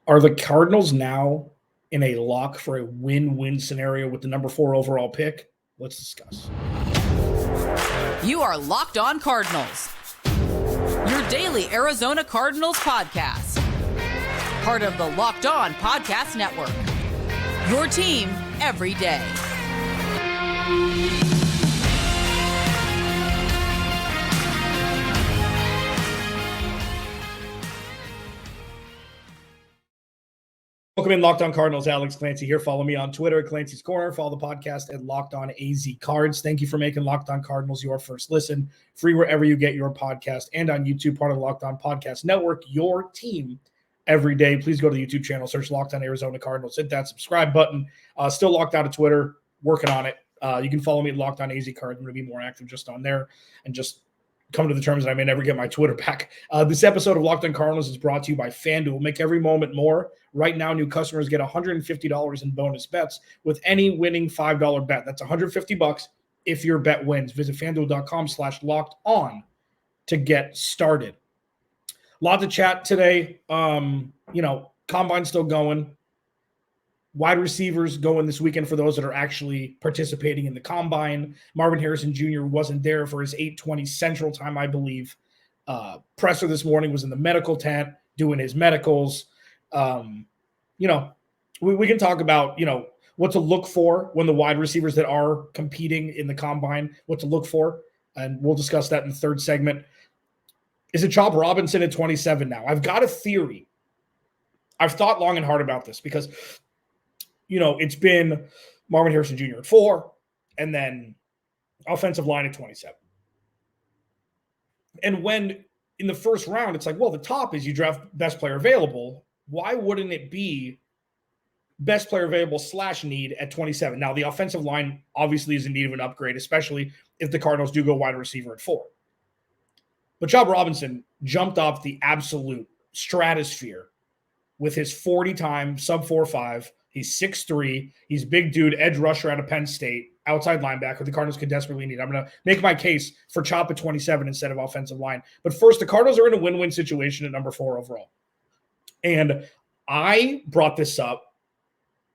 Are the Cardinals now in a lock for a win-win scenario with the number 4 overall pick? Let's discuss. You are Locked On Cardinals, your daily Arizona Cardinals podcast. Part of the Locked On Podcast Network, your team every day. Welcome in, Locked On Cardinals. Alex Clancy here. Follow me on Twitter, Clancy's Corner. Follow the podcast at Locked On AZ Cards. Thank you for making Locked On Cardinals your first listen. Free wherever you get your podcast and on YouTube, part of the Locked On Podcast Network, your team every day. Please go to the YouTube channel, search Locked On Arizona Cardinals, hit that subscribe button. Still locked out of Twitter, working on it. You can follow me at Locked On AZ Cards. I'm going to be more active just on there and just come to the terms that I may never get my Twitter back. This episode of Locked On Cardinals is brought to you by FanDuel. Make every moment more. Right now, new customers get $150 in bonus bets with any winning $5 bet. That's $150 if your bet wins. Visit FanDuel.com/locked-on to get started. Lot to chat today. Combine's still going. Wide receivers going this weekend for those that are actually participating in the Combine. Marvin Harrison Jr. wasn't there for his 8:20 Central Time, I believe. Presser this morning was in the medical tent doing his medicals. We can talk about, what to look for when the wide receivers that are competing in the Combine, what to look for, and we'll discuss that in the third segment. Is it Chop Robinson at 27 now? I've got a theory. I've thought long and hard about this because – it's been Marvin Harrison Jr. at 4, and then offensive line at 27. And when in the first round, it's like, well, the top is you draft best player available. Why wouldn't it be best player available / need at 27? Now, the offensive line obviously is in need of an upgrade, especially if the Cardinals do go wide receiver at 4. But Chop Robinson jumped off the absolute stratosphere with his 40-time sub-4.5. He's 6'3". He's big dude, edge rusher out of Penn State, outside linebacker the Cardinals could desperately need. I'm going to make my case for Chop at 27 instead of offensive line. But first, the Cardinals are in a win-win situation at number 4 overall. And I brought this up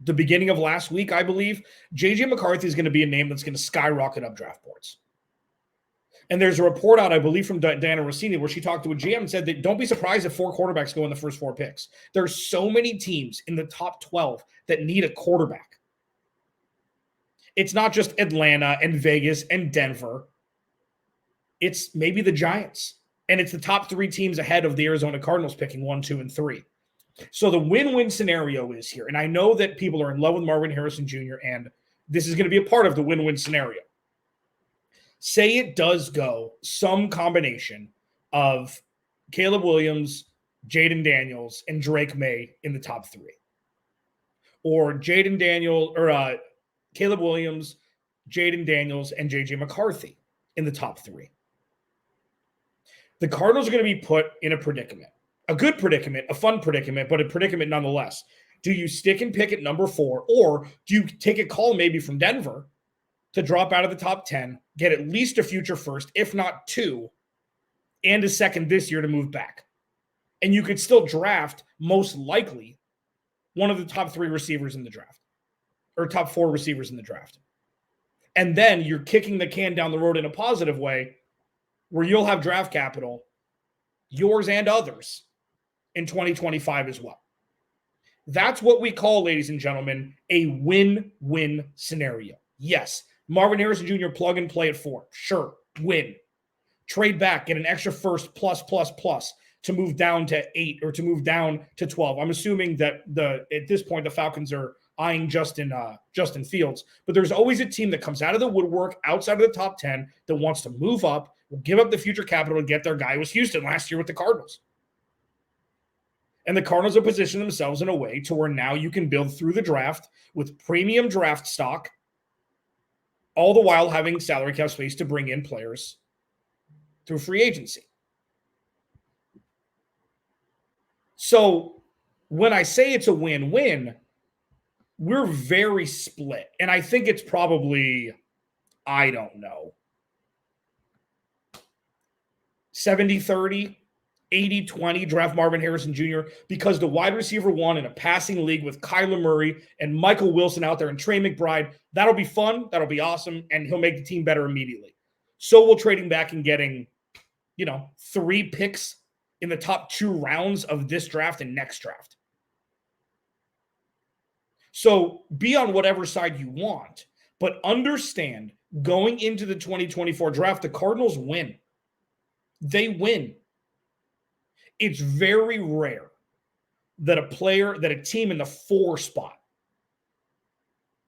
the beginning of last week, I believe. J.J. McCarthy is going to be a name that's going to skyrocket up draft boards. And there's a report out, I believe, from Diana Rossini where she talked to a GM and said that don't be surprised if 4 quarterbacks go in the first 4 picks. There's so many teams in the top 12 that need a quarterback. It's not just Atlanta and Vegas and Denver. It's maybe the Giants. And it's the top 3 teams ahead of the Arizona Cardinals picking 1, 2, and 3. So the win-win scenario is here. And I know that people are in love with Marvin Harrison Jr., and this is going to be a part of the win-win scenario. Say it does go some combination of Caleb Williams, Jaden Daniels, and Drake May in the top 3. Or Caleb Williams, Jaden Daniels, and J.J. McCarthy in the top 3. The Cardinals are going to be put in a predicament. A good predicament, a fun predicament, but a predicament nonetheless. Do you stick and pick at number 4, or do you take a call maybe from Denver to drop out of the top 10, get at least a future first, if not 2, and a second this year to move back? And you could still draft, most likely, one of the top 3 receivers in the draft, or top 4 receivers in the draft. And then you're kicking the can down the road in a positive way where you'll have draft capital, yours and others, in 2025 as well. That's what we call, ladies and gentlemen, a win-win scenario. Yes, Marvin Harrison Jr. plug and play at 4. Sure, win. Trade back, get an extra first plus to move down to 8 or to move down to 12. I'm assuming that at this point the Falcons are eyeing Justin Fields. But there's always a team that comes out of the woodwork outside of the top 10 that wants to move up, will give up the future capital to get their guy. It was Houston last year with the Cardinals. And the Cardinals have positioned themselves in a way to where now you can build through the draft with premium draft stock, all the while having salary cap space to bring in players through free agency. So when I say it's a win-win, we're very split. And I think it's probably, 70-30, 80-20, draft Marvin Harrison Jr. because the wide receiver one in a passing league with Kyler Murray and Michael Wilson out there and Trey McBride, that'll be fun. That'll be awesome. And he'll make the team better immediately. So will trading back and getting, 3 picks in the top 2 rounds of this draft and next draft. So be on whatever side you want, but understand going into the 2024 draft, the Cardinals win. They win. It's very rare that a team in the 4 spot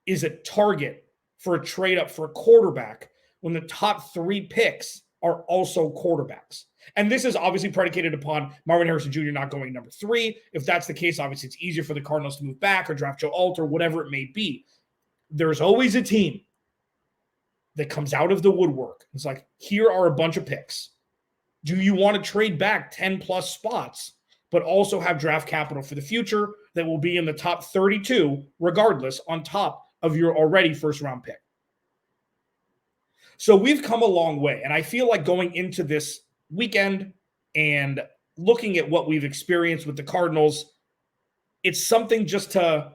is a target for a trade up for a quarterback when the top 3 picks are also quarterbacks. And this is obviously predicated upon Marvin Harrison Jr. not going number 3. If that's the case, obviously it's easier for the Cardinals to move back or draft Joe Alt or whatever it may be. There's always a team that comes out of the woodwork. It's like, here are a bunch of picks. Do you want to trade back 10 plus spots, but also have draft capital for the future that will be in the top 32, regardless, on top of your already first round pick? So we've come a long way. And I feel like going into this weekend and looking at what we've experienced with the Cardinals, it's something just to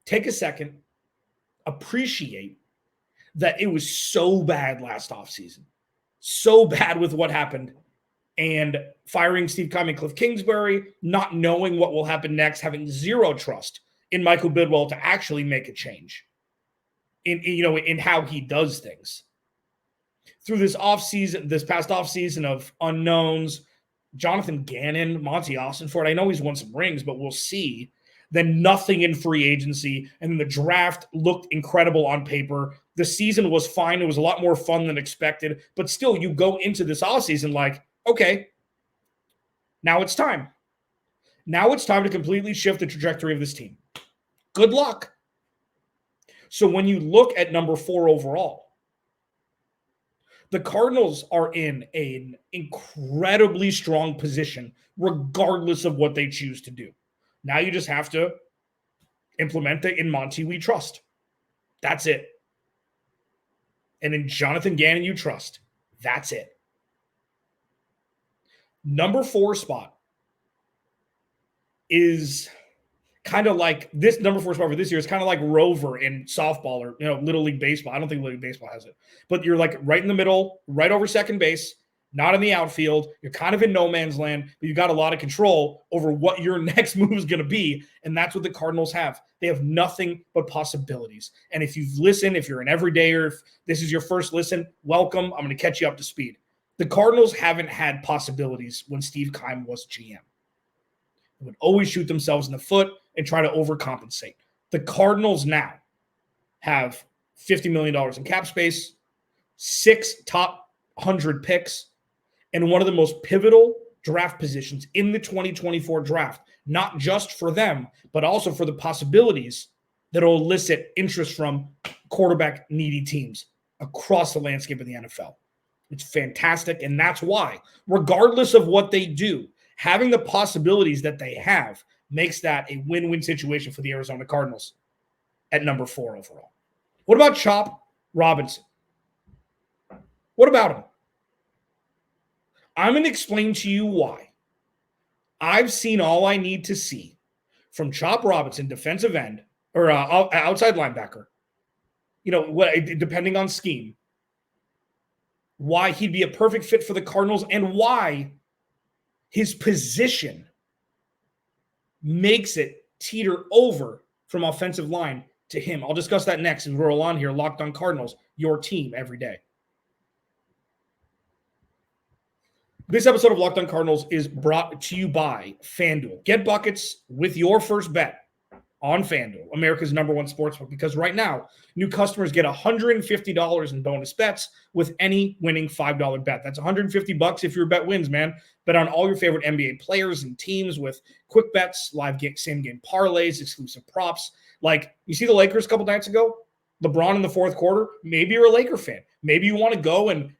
take a second, appreciate that it was so bad last offseason, so bad with what happened, and firing Steve Keim and Cliff Kingsbury, not knowing what will happen next, having zero trust in Michael Bidwell to actually make a change in how he does things. Through this past offseason of unknowns, Jonathan Gannon, Monti Ossenfort, I know he's won some rings, but we'll see. Then nothing in free agency. And then the draft looked incredible on paper. The season was fine. It was a lot more fun than expected. But still, you go into this offseason like, okay, now it's time. Now it's time to completely shift the trajectory of this team. Good luck. So when you look at number 4 overall, the Cardinals are in an incredibly strong position, regardless of what they choose to do. Now you just have to implement the "in Monti we trust." That's it. And in Jonathan Gannon you trust. That's it. Number 4 spot is kind of like this number 4 spot for this year is kind of like Rover in softball or Little League baseball. I don't think Little League baseball has it, but you're like right in the middle, right over second base, not in the outfield. You're kind of in no man's land, but you've got a lot of control over what your next move is going to be, and that's what the Cardinals have. They have nothing but possibilities. And if you've listened, if you're an everydayer, if this is your first listen, welcome. I'm going to catch you up to speed. The Cardinals haven't had possibilities when Steve Keim was GM. They would always shoot themselves in the foot and try to overcompensate. The Cardinals now have $50 million in cap space, 6 top 100 picks, and one of the most pivotal draft positions in the 2024 draft, not just for them, but also for the possibilities that will elicit interest from quarterback-needy teams across the landscape of the NFL. It's fantastic, and that's why, regardless of what they do, having the possibilities that they have makes that a win-win situation for the Arizona Cardinals at number 4 overall. What about Chop Robinson? What about him? I'm going to explain to you why. I've seen all I need to see from Chop Robinson, defensive end, or outside linebacker, depending on scheme, why he'd be a perfect fit for the Cardinals and why his position makes it teeter over from offensive line to him. I'll discuss that next as we roll on here. Locked on Cardinals, your team every day. This episode of Locked on Cardinals is brought to you by FanDuel. Get buckets with your first bet on FanDuel, America's #1 sportsbook, because right now, new customers get $150 in bonus bets with any winning $5 bet. That's $150 if your bet wins, man. Bet on all your favorite NBA players and teams with quick bets, live same-game parlays, exclusive props. Like, you see the Lakers a couple nights ago? LeBron in the fourth quarter? Maybe you're a Laker fan. Maybe you want to go and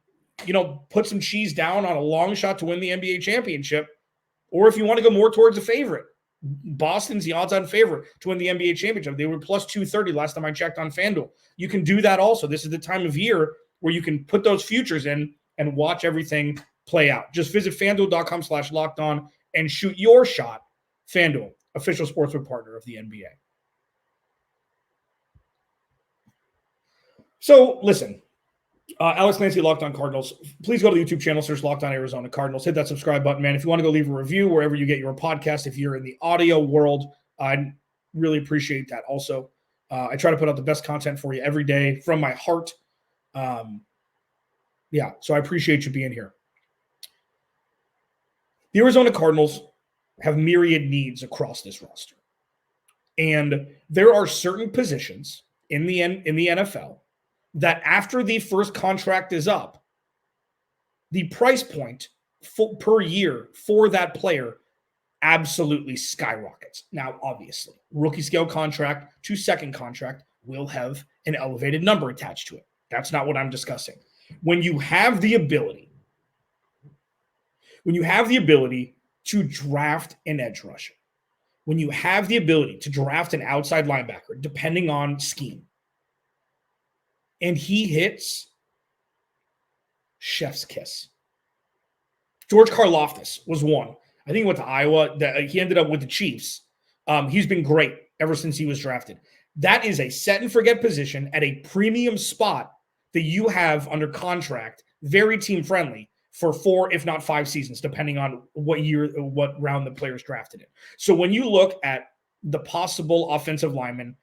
put some cheese down on a long shot to win the NBA championship. Or if you want to go more towards a favorite, Boston's the odds-on favorite to win the NBA championship. They were plus 230 last time I checked on FanDuel. You can do that also. This is the time of year where you can put those futures in and watch everything play out. Just visit FanDuel.com/lockedon. and shoot your shot. FanDuel, official sportsbook partner of the NBA. So, listen, Alex Clancy, Locked On Cardinals. Please go to the YouTube channel, search Locked On Arizona Cardinals. Hit that subscribe button, man. If you want to go leave a review wherever you get your podcast, if you're in the audio world, I'd really appreciate that also. I try to put out the best content for you every day from my heart. So I appreciate you being here. The Arizona Cardinals have myriad needs across this roster. And there are certain positions in the NFL that after the first contract is up, the price point per year for that player absolutely skyrockets. Now, obviously, rookie scale contract to second contract will have an elevated number attached to it. That's not what I'm discussing. When you have the ability to draft an edge rusher, when you have the ability to draft an outside linebacker, depending on scheme, and he hits, chef's kiss. George Karlaftis was one. I think he went to Iowa. He ended up with the Chiefs. He's been great ever since he was drafted. That is a set-and-forget position at a premium spot that you have under contract, very team-friendly, for 4, if not 5 seasons, depending on what round the player's drafted in. So when you look at the possible offensive lineman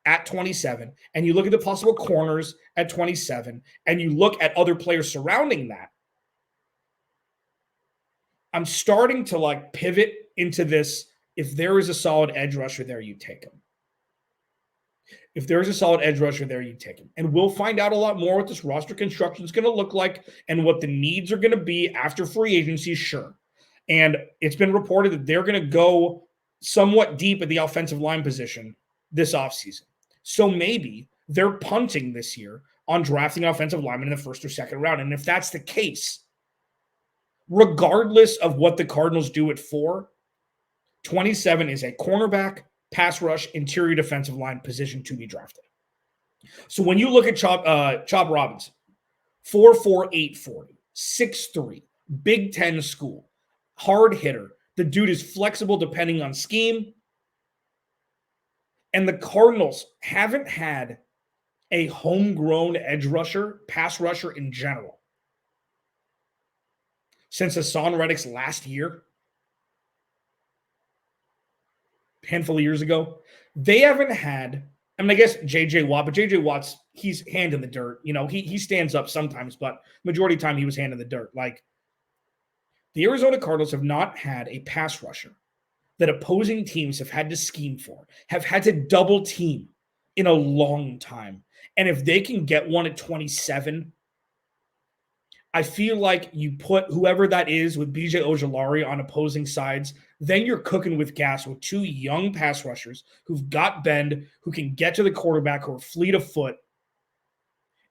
at 27, and you look at the possible corners at 27, and you look at other players surrounding that, I'm starting to pivot into this. If there is a solid edge rusher there, you take him. If there's a solid edge rusher there, you take him. And we'll find out a lot more what this roster construction is going to look like and what the needs are going to be after free agency, sure. And it's been reported that they're going to go somewhat deep at the offensive line position this offseason. So maybe they're punting this year on drafting offensive linemen in the first or second round. And if that's the case, regardless of what the Cardinals do at 4, 27 is a cornerback, pass rush, interior defensive line position to be drafted. So when you look at Chop Robinson, 4'4", 840, 6'3", Big Ten school, hard hitter. The dude is flexible depending on scheme. And the Cardinals haven't had a homegrown edge rusher, pass rusher in general, since Hassan Reddick's last year, a handful of years ago. They haven't had, I guess J.J. Watt, but J.J. Watt's, he's hand in the dirt. He stands up sometimes, but majority of the time he was hand in the dirt. The Arizona Cardinals have not had a pass rusher that opposing teams have had to scheme for, have had to double team in a long time. And if they can get one at 27, I feel like you put whoever that is with BJ Ojulari on opposing sides, then you're cooking with gas with 2 young pass rushers who've got bend, who can get to the quarterback, who are fleet of foot.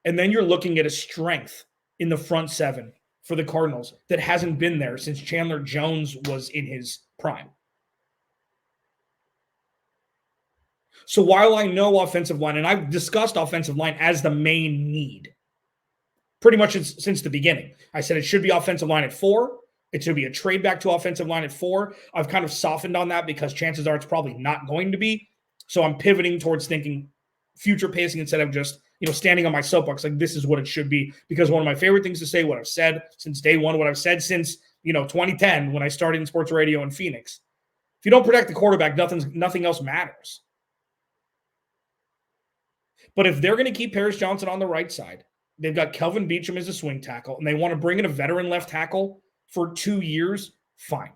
And then you're looking at a strength in the front 7 for the Cardinals that hasn't been there since Chandler Jones was in his prime. So while I know offensive line, and I've discussed offensive line as the main need, pretty much since the beginning. I said it should be offensive line at 4. It should be a trade back to offensive line at 4. I've kind of softened on that because chances are it's probably not going to be. So I'm pivoting towards thinking future pacing instead of just, standing on my soapbox like this is what it should be. Because one of my favorite things to say, what I've said since day one, what I've said since, 2010 when I started in sports radio in Phoenix. If you don't protect the quarterback, nothing else matters. But if they're going to keep Paris Johnson on the right side, they've got Kelvin Beachum as a swing tackle, and they want to bring in a veteran left tackle for 2 years, fine.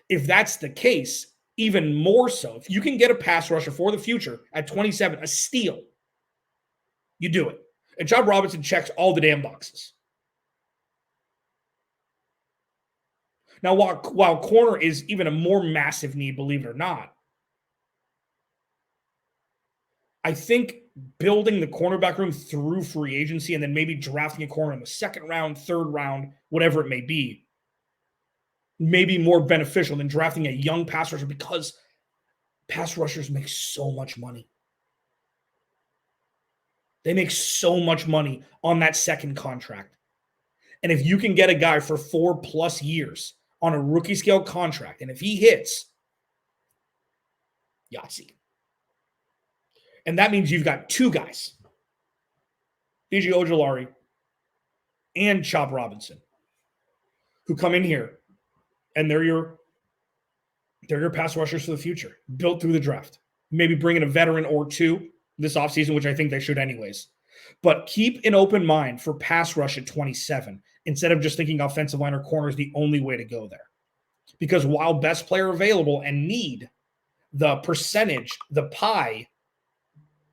If that's the case, even more so, if you can get a pass rusher for the future at 27, a steal, you do it. And Chop Robinson checks all the damn boxes. Now, while corner is even a more massive need, believe it or not, I think building the cornerback room through free agency and then maybe drafting a corner in the second round, third round, whatever it may be more beneficial than drafting a young pass rusher because pass rushers make so much money. They make so much money on that second contract. And if you can get a guy for 4+ years on a rookie scale contract, and if he hits, Yahtzee. And that means you've got two guys, DJ Ojulari and Chop Robinson, who come in here and they're your pass rushers for the future, built through the draft. Maybe bring in a veteran or two this offseason, which I think they should anyways. But keep an open mind for pass rush at 27 instead of just thinking offensive line or corner is the only way to go there. Because while best player available and need, the percentage, the pie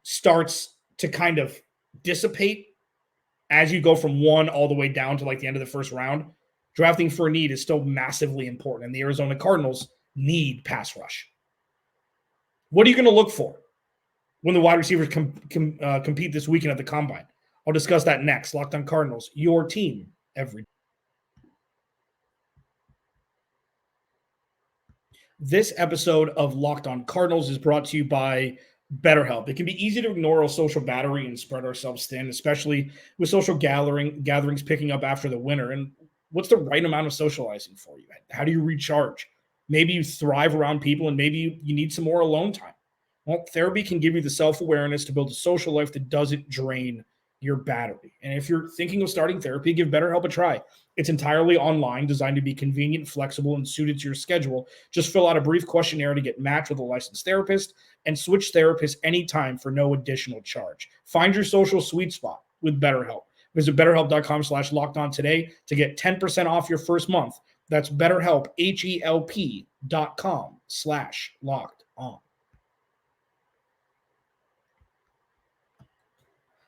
starts to kind of dissipate as you go from one all the way down to like the end of the first round. Drafting for a need is still massively important, and the Arizona Cardinals need pass rush. What are you going to look for when the wide receivers compete this weekend at the Combine? I'll discuss that next. Locked on Cardinals, your team every day. This episode of Locked on Cardinals is brought to you by BetterHelp. It can be easy to ignore our social battery and spread ourselves thin, especially with social gatherings picking up after the winter. And what's the right amount of socializing for you? How do you recharge? Maybe you thrive around people and maybe you need some more alone time. Well, therapy can give you the self-awareness to build a social life that doesn't drain your battery. And if you're thinking of starting therapy, give BetterHelp a try. It's entirely online, designed to be convenient, flexible, and suited to your schedule. Just fill out a brief questionnaire to get matched with a licensed therapist and switch therapists anytime for no additional charge. Find your social sweet spot with BetterHelp. Visit BetterHelp.com/lockedon today to get 10% off your first month. That's BetterHelp, HELP.com/lockedon.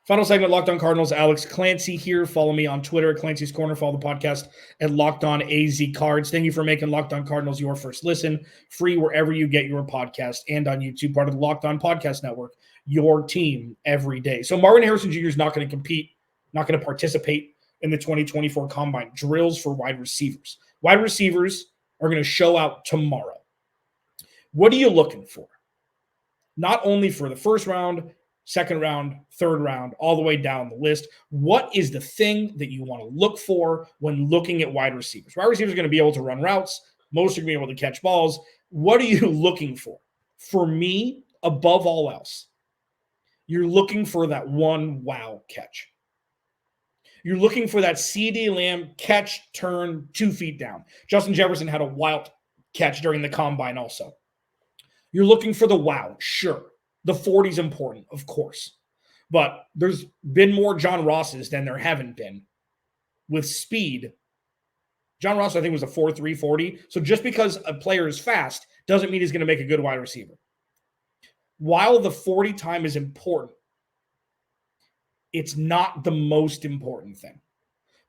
Final segment, Locked on Cardinals. Alex Clancy here. Follow me on Twitter at Clancy's Corner. Follow the podcast at Locked on AZ Cards. Thank you for making Locked on Cardinals your first listen. Free wherever you get your podcast and on YouTube, part of the Locked on Podcast Network. Your team every day. So Marvin Harrison Jr. is not going to compete, not going to participate in the 2024 Combine. Drills for wide receivers. Wide receivers are going to show out tomorrow. What are you looking for? Not only for the first round, second round, third round, all the way down the list. What is the thing that you want to look for when looking at wide receivers? Wide receivers are going to be able to run routes. Most are going to be able to catch balls. What are you looking for? For me, above all else, you're looking for that one wow catch. You're looking for that CeeDee Lamb catch, turn, 2 feet down. Justin Jefferson had a wild catch during the Combine also. You're looking for the wow, sure. The 40's important, of course. But there's been more John Rosses than there haven't been. With speed, John Ross, I think, was a 4.3 40. So just because a player is fast doesn't mean he's going to make a good wide receiver. While the 40 time is important, it's not the most important thing.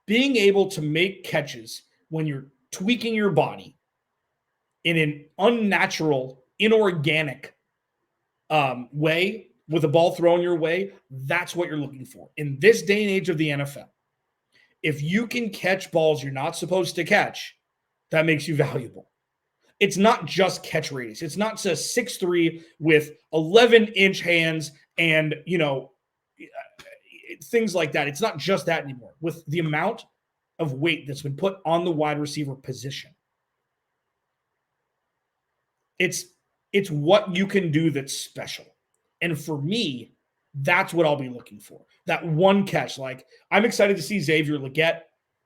Being able to make catches when you're tweaking your body in an unnatural, inorganic way with a ball thrown your way, that's what you're looking for. In this day and age of the NFL, if you can catch balls you're not supposed to catch, that makes you valuable. It's not just catch radius. It's not just 6'3" with 11-inch hands and, things like that. It's not just that anymore. With the amount of weight that's been put on the wide receiver position, it's what you can do that's special. And for me, that's what I'll be looking for. That one catch. Like, I'm excited to see Xavier Legette.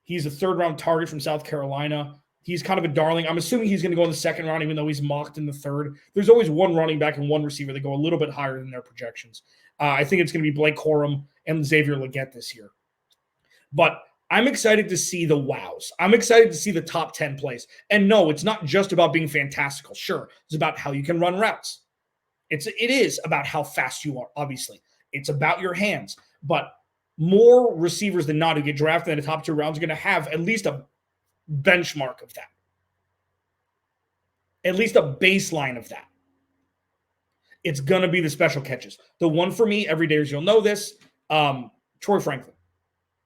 He's a third-round target from South Carolina. He's kind of a darling. I'm assuming he's going to go in the second round, even though he's mocked in the third. There's always one running back and one receiver that go a little bit higher than their projections. I think it's going to be Blake Corum and Xavier Legette this year. But I'm excited to see the wows. I'm excited to see the top 10 plays. And no, it's not just about being fantastical. Sure, it's about how you can run routes. It is about how fast you are, obviously. It's about your hands. But more receivers than not who get drafted in the top 2 rounds are going to have at least a benchmark of that. At least a baseline of that. It's going to be the special catches. The one for me, every day, as you'll know this, Troy Franklin.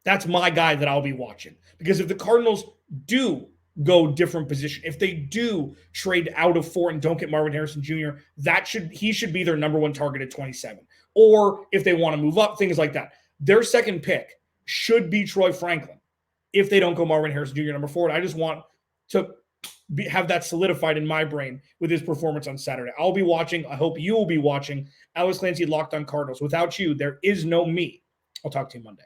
That's my guy that I'll be watching. Because if the Cardinals do go different position, if they do trade out of 4 and don't get Marvin Harrison Jr., he should be their number 1 target at 27. Or if they want to move up, things like that. Their second pick should be Troy Franklin. if they don't go Marvin Harrison Jr. number 4. I just want to have that solidified in my brain with his performance on Saturday. I'll be watching. I hope you will be watching. Alex Clancy, Locked On Cardinals. Without you, there is no me. I'll talk to you Monday.